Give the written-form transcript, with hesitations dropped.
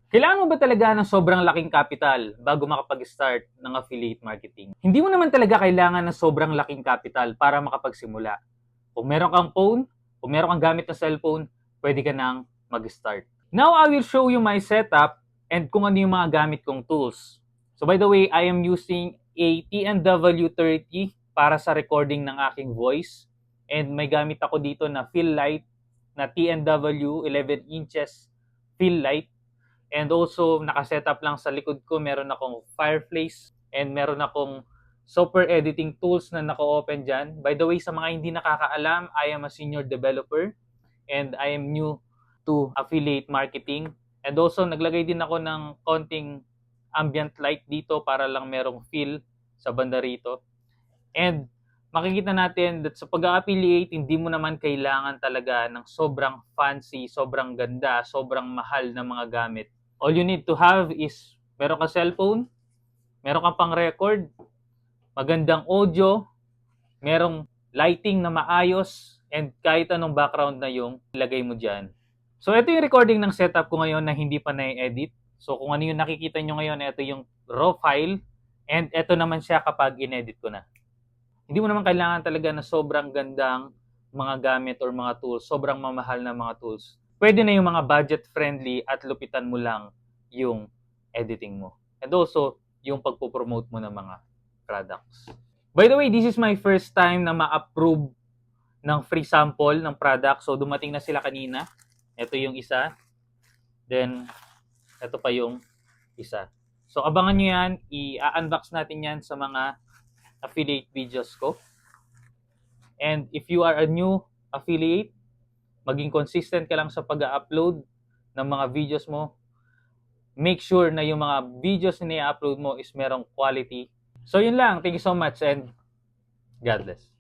Kailangan mo ba talaga ng sobrang laking capital bago makapag-start ng affiliate marketing? Hindi mo naman talaga kailangan ng sobrang laking capital para makapagsimula. Kung meron kang phone, kung meron kang gamit na cellphone, pwede ka nang mag-start. Now, I will show you my setup and kung ano yung mga gamit kong tools. So by the way, I am using a TNW30 para sa recording ng aking voice. And may gamit ako dito na fill light na TNW 11 inches fill light. And also, nakasetup lang sa likod ko, meron akong fireplace and meron akong software editing tools na naka-open dyan. By the way, sa mga hindi nakakaalam, I am a senior developer and I am new to affiliate marketing. And also, naglagay din ako ng konting ambient light dito para lang merong feel sa banda rito. And makikita natin that sa pag-affiliate, hindi mo naman kailangan talaga ng sobrang fancy, sobrang ganda, sobrang mahal na mga gamit. All you need to have is meron kang cellphone, meron kang pang-record, magandang audio, merong lighting na maayos, and kahit anong background na yung ilagay mo dyan. So, ito yung recording ng setup ko ngayon na hindi pa na-edit. So, kung ano yung nakikita nyo ngayon, ito yung raw file, and ito naman siya kapag in-edit ko na. Hindi mo naman kailangan talaga na sobrang gandang mga gamit or mga tools, sobrang mamahal na mga tools. Pwede na yung mga budget-friendly at lupitan mo lang yung editing mo. And also, yung pagpo-promote mo ng mga products. By the way, this is my first time na ma-approve ng free sample ng product. So, dumating na sila kanina. Ito yung isa. Then, ito pa yung isa. So, abangan nyo yan. I-unbox natin yan sa mga affiliate videos ko. And if you are a new affiliate, maging consistent ka lang sa pag-upload ng mga videos mo. Make sure na yung mga videos na i-upload mo is merong quality. So yun lang. Thank you so much and God bless.